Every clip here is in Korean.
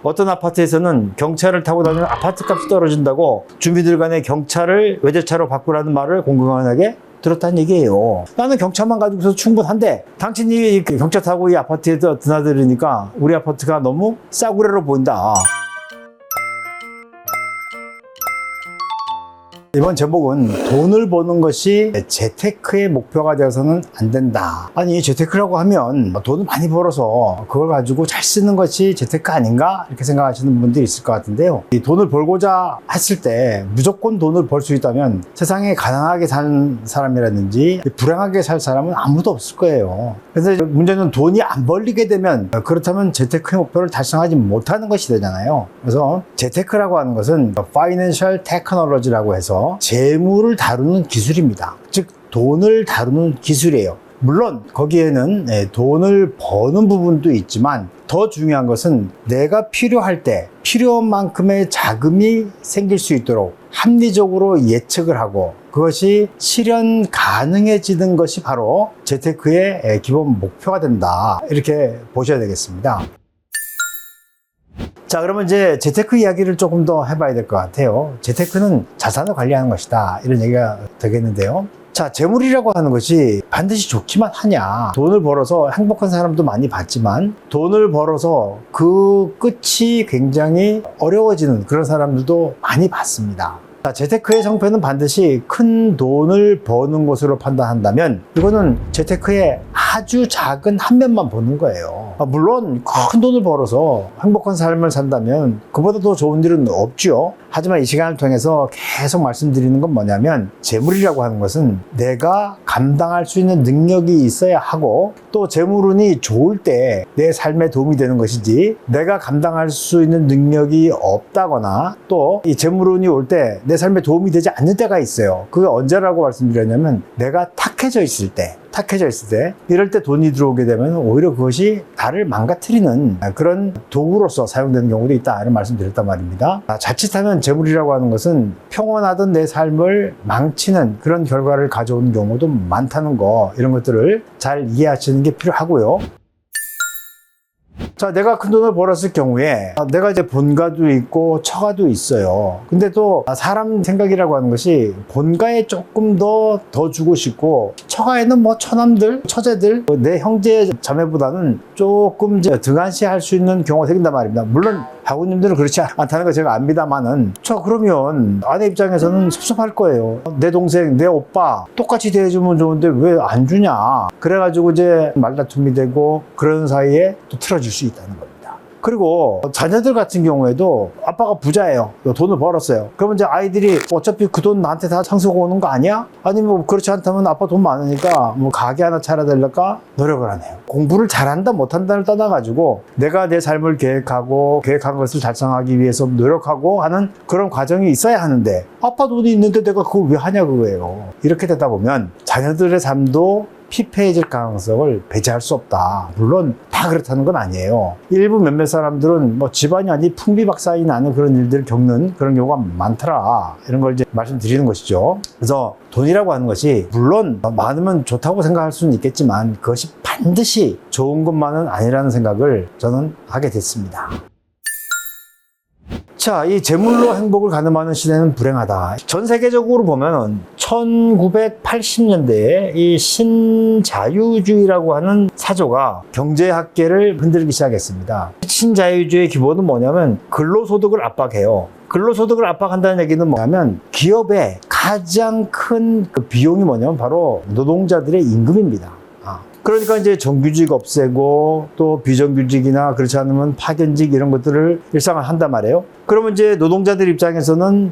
어떤 아파트에서는 경차를 타고 다니면 아파트 값이 떨어진다고 주민들 간에 경차를 외제차로 바꾸라는 말을 공공연하게 들었다는 얘기예요. 나는 경차만 가지고서 충분한데 당신이 경차 타고 이 아파트에 드나들으니까 우리 아파트가 너무 싸구려로 보인다. 이번 제목은 돈을 버는 것이 재테크의 목표가 되어서는 안 된다. 아니, 재테크라고 하면 돈을 많이 벌어서 그걸 가지고 잘 쓰는 것이 재테크 아닌가? 이렇게 생각하시는 분들이 있을 것 같은데요. 이 돈을 벌고자 했을 때 무조건 돈을 벌 수 있다면 세상에 가난하게 사는 사람이라든지 불행하게 살 사람은 아무도 없을 거예요. 그래서 문제는 돈이 안 벌리게 되면 그렇다면 재테크의 목표를 달성하지 못하는 것이 되잖아요. 그래서 재테크라고 하는 것은 Financial Technology라고 해서 재물을 다루는 기술입니다. 즉 돈을 다루는 기술이에요. 물론 거기에는 돈을 버는 부분도 있지만 더 중요한 것은 내가 필요할 때 필요한 만큼의 자금이 생길 수 있도록 합리적으로 예측을 하고 그것이 실현 가능해지는 것이 바로 재테크의 기본 목표가 된다. 이렇게 보셔야 되겠습니다. 자, 그러면 이제 재테크 이야기를 조금 더 해봐야 될 것 같아요. 재테크는 자산을 관리하는 것이다. 이런 얘기가 되겠는데요. 자, 재물이라고 하는 것이 반드시 좋기만 하냐. 돈을 벌어서 행복한 사람도 많이 봤지만 돈을 벌어서 그 끝이 굉장히 어려워지는 그런 사람들도 많이 봤습니다. 자, 재테크의 성패는 반드시 큰 돈을 버는 것으로 판단한다면 이거는 재테크의 아주 작은 한 면만 보는 거예요. 물론 큰 돈을 벌어서 행복한 삶을 산다면 그보다 더 좋은 일은 없죠. 하지만 이 시간을 통해서 계속 말씀드리는 건 뭐냐면 재물이라고 하는 것은 내가 감당할 수 있는 능력이 있어야 하고 또 재물운이 좋을 때 내 삶에 도움이 되는 것이지 내가 감당할 수 있는 능력이 없다거나 또 이 재물운이 올 때 내 삶에 도움이 되지 않는 때가 있어요. 그게 언제라고 말씀드렸냐면 내가 탁해져 있을 때 이럴 때 돈이 들어오게 되면 오히려 그것이 나를 망가뜨리는 그런 도구로서 사용되는 경우도 있다 이런 말씀 드렸단 말입니다. 자칫하면 재물이라고 하는 것은 평온하던 내 삶을 망치는 그런 결과를 가져오는 경우도 많다는 거 이런 것들을 잘 이해하시는 게 필요하고요. 자, 내가 큰 돈을 벌었을 경우에 내가 이제 본가도 있고 처가도 있어요. 근데 또 사람 생각이라고 하는 것이 본가에 조금 더 주고 싶고 처가에는 뭐 처남들, 처제들, 내 형제 자매보다는 조금 이제 등한시할 수 있는 경우가 생긴단 말입니다. 물론 하구님들은 그렇지 않다는 거 제가 압니다만은 그러면 아내 입장에서는 섭섭할 거예요. 내 동생, 내 오빠 똑같이 대해주면 좋은데 왜 안 주냐. 그래가지고 이제 말다툼이 되고 그런 사이에 또 틀어질 수 있다는 겁니다. 그리고 자녀들 같은 경우에도 아빠가 부자예요. 돈을 벌었어요. 그러면 이제 아이들이 어차피 그 돈 나한테 다 상속 오는 거 아니야? 아니면 뭐 그렇지 않다면 아빠 돈 많으니까 뭐 가게 하나 차려야 될까? 노력을 하네요. 공부를 잘한다 못한다를 떠나가지고 내가 내 삶을 계획한 것을 달성하기 위해서 노력하고 하는 그런 과정이 있어야 하는데 아빠 돈이 있는데 내가 그걸 왜 하냐 그거예요. 이렇게 되다 보면 자녀들의 삶도 피폐해질 가능성을 배제할 수 없다. 물론 다 그렇다는 건 아니에요. 일부 몇몇 사람들은 뭐 집안이 풍비박산이 나는 그런 일들을 겪는 그런 경우가 많더라. 이런 걸 이제 말씀드리는 것이죠. 그래서 돈이라고 하는 것이 물론 많으면 좋다고 생각할 수는 있겠지만 그것이 반드시 좋은 것만은 아니라는 생각을 저는 하게 됐습니다. 자, 이 재물로 행복을 가늠하는 시대는 불행하다. 전 세계적으로 보면 1980년대에 이 신자유주의라고 하는 사조가 경제학계를 흔들기 시작했습니다. 신자유주의의 기본은 뭐냐면 근로소득을 압박해요. 근로소득을 압박한다는 얘기는 뭐냐면 기업의 가장 큰 그 비용이 뭐냐면 바로 노동자들의 임금입니다. 그러니까 이제 정규직 없애고 또 비정규직이나 그렇지 않으면 파견직 이런 것들을 일상을 한단 말이에요. 그러면 이제 노동자들 입장에서는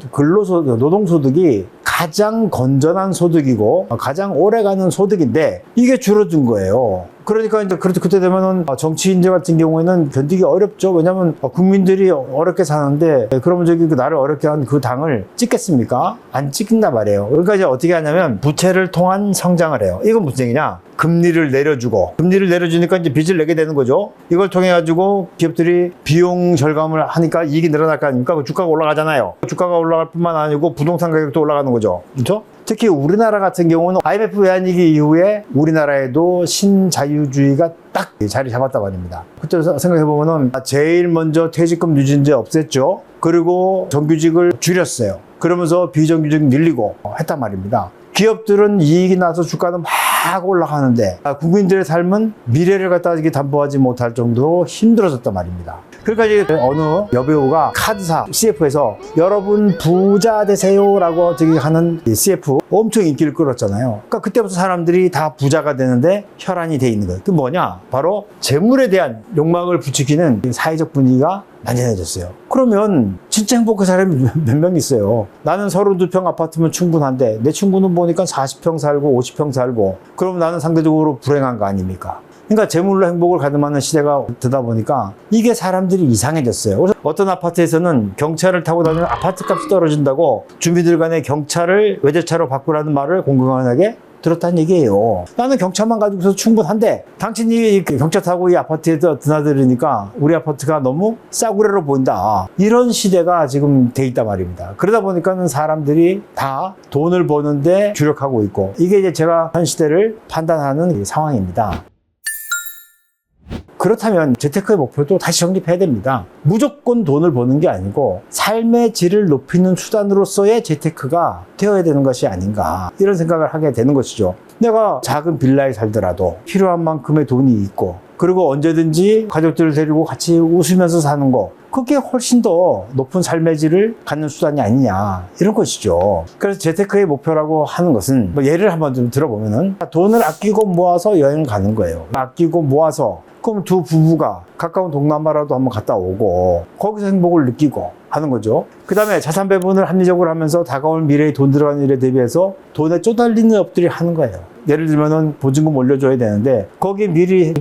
노동소득이 가장 건전한 소득이고 가장 오래가는 소득인데 이게 줄어든 거예요. 그러니까 이제 그때 되면은 정치인들 같은 경우에는 견디기 어렵죠. 왜냐하면 국민들이 어렵게 사는데 그러면 저기 나를 어렵게 한 그 당을 찍겠습니까? 안 찍힌단 말이에요. 그러니까 이제 어떻게 하냐면 부채를 통한 성장을 해요. 이건 무슨 얘기냐? 금리를 내려주니까 이제 빚을 내게 되는 거죠. 이걸 통해 가지고 기업들이 비용 절감을 하니까 이익이 늘어날 거 아닙니까? 주가가 올라가잖아요. 주가가 올라갈 뿐만 아니고 부동산 가격도 올라가는 거죠. 그렇죠? 특히 우리나라 같은 경우는 IMF 외환위기 이후에 우리나라에도 신자유주의가 딱 자리 잡았다고 합니다. 그때 생각해보면은 제일 먼저 퇴직금 누진제 없앴죠. 그리고 정규직을 줄였어요. 그러면서 비정규직 늘리고 했단 말입니다. 기업들은 이익이 나서 주가는 막 올라가는데 국민들의 삶은 미래를 갖다 담보하지 못할 정도로 힘들어졌단 말입니다. 그러니까 이제 어느 여배우가 카드사 CF에서 여러분 부자 되세요 라고 하는 CF 엄청 인기를 끌었잖아요. 그러니까 그때부터 사람들이 다 부자가 되는데 혈안이 돼 있는 거예요. 그 뭐냐? 바로 재물에 대한 욕망을 부추기는 사회적 분위기가 만연해졌어요. 그러면 진짜 행복한 사람이 몇 명 있어요. 나는 32평 아파트면 충분한데 내 친구는 보니까 40평 살고 50평 살고 그럼 나는 상대적으로 불행한 거 아닙니까? 그러니까 재물로 행복을 가늠하는 시대가 되다 보니까 이게 사람들이 이상해졌어요. 그래서 어떤 아파트에서는 경차를 타고 다니면 아파트 값이 떨어진다고 주민들 간에 경차를 외제차로 바꾸라는 말을 공공연하게 들었다는 얘기예요. 나는 경차만 가지고서 충분한데 당신이 경차 타고 이 아파트에 드나들으니까 우리 아파트가 너무 싸구려로 보인다. 이런 시대가 지금 돼 있단 말입니다. 그러다 보니까는 사람들이 다 돈을 버는데 주력하고 있고 이게 이제 제가 현 시대를 판단하는 상황입니다. 그렇다면 재테크의 목표도 다시 정립해야 됩니다. 무조건 돈을 버는 게 아니고 삶의 질을 높이는 수단으로서의 재테크가 되어야 되는 것이 아닌가 이런 생각을 하게 되는 것이죠. 내가 작은 빌라에 살더라도 필요한 만큼의 돈이 있고 그리고 언제든지 가족들을 데리고 같이 웃으면서 사는 거 그게 훨씬 더 높은 삶의 질을 갖는 수단이 아니냐 이런 것이죠. 그래서 재테크의 목표라고 하는 것은 뭐 예를 한번 좀 들어보면은 돈을 아끼고 모아서 여행 가는 거예요. 아끼고 모아서 그럼 두 부부가 가까운 동남아라도 한번 갔다 오고 거기서 행복을 느끼고 하는 거죠. 그 다음에 자산 배분을 합리적으로 하면서 다가올 미래에 돈 들어가는 일에 대비해서 돈에 쪼달리는 업들이 하는 거예요. 예를 들면은 보증금 올려줘야 되는데 거기에 미리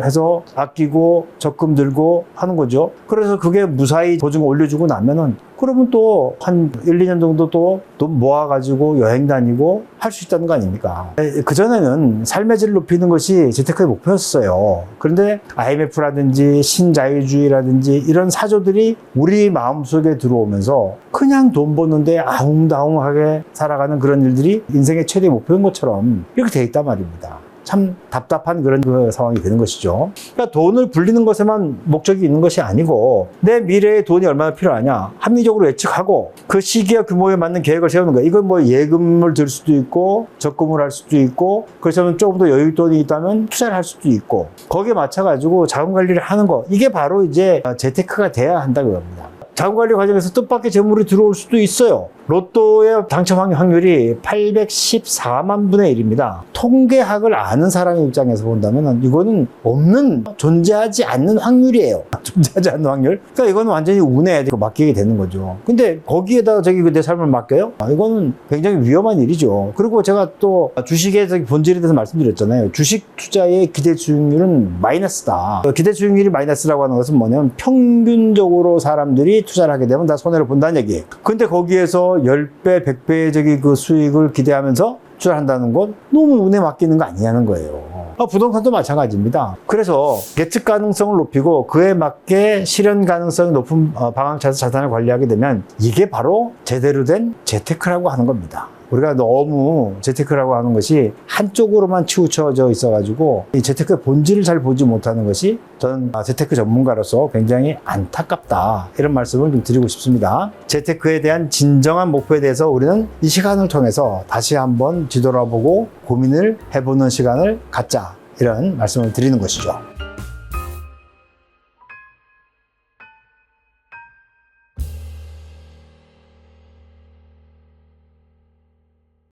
해서 아끼고 적금 들고 하는 거죠. 그래서 그게 무사히 보증금 올려주고 나면은 그러면 또 한 1, 2년 정도 또 돈 모아가지고 여행 다니고 할 수 있다는 거 아닙니까? 그전에는 삶의 질을 높이는 것이 재테크의 목표였어요. 그런데 IMF라든지 신자유주의라든지 이런 사조들이 우리 마음속에 들어오면서 그냥 돈 버는데 아웅다웅하게 살아가는 그런 일들이 인생의 최대 목표인 것처럼 이렇게 돼 있단 말입니다. 참 답답한 그런 상황이 되는 것이죠. 그러니까 돈을 불리는 것에만 목적이 있는 것이 아니고 내 미래에 돈이 얼마나 필요하냐 합리적으로 예측하고 그 시기와 규모에 맞는 계획을 세우는 거예요. 이건 뭐 예금을 들 수도 있고 적금을 할 수도 있고 그렇다면 조금 더 여윳돈이 있다면 투자를 할 수도 있고 거기에 맞춰가지고 자금 관리를 하는 거 이게 바로 이제 재테크가 돼야 한다고 합니다. 자금관리 과정에서 뜻밖의 재물이 들어올 수도 있어요. 로또의 당첨 확률이 814만 분의 1입니다. 통계학을 아는 사람의 입장에서 본다면 이거는 없는, 존재하지 않는 확률이에요. 존재하지 않는 확률. 그러니까 이거는 완전히 운에 맡기게 되는 거죠. 근데 거기에다가 내 삶을 맡겨요? 이거는 굉장히 위험한 일이죠. 그리고 제가 또 주식의 본질에 대해서 말씀드렸잖아요. 주식 투자의 기대 수익률은 마이너스다. 기대 수익률이 마이너스라고 하는 것은 뭐냐면 평균적으로 사람들이 투자를 하게 되면 다 손해를 본다는 얘기예요. 근데 거기에서 10배, 100배의 그 수익을 기대하면서 투자를 한다는 건 너무 운에 맡기는 거 아니냐는 거예요. 부동산도 마찬가지입니다. 그래서 예측 가능성을 높이고 그에 맞게 실현 가능성이 높은 방향 차에서 자산을 관리하게 되면 이게 바로 제대로 된 재테크라고 하는 겁니다. 우리가 너무 재테크라고 하는 것이 한쪽으로만 치우쳐져 있어가지고 이 재테크의 본질을 잘 보지 못하는 것이 저는 재테크 전문가로서 굉장히 안타깝다 이런 말씀을 좀 드리고 싶습니다. 재테크에 대한 진정한 목표에 대해서 우리는 이 시간을 통해서 다시 한번 뒤돌아보고 고민을 해보는 시간을 갖자 이런 말씀을 드리는 것이죠.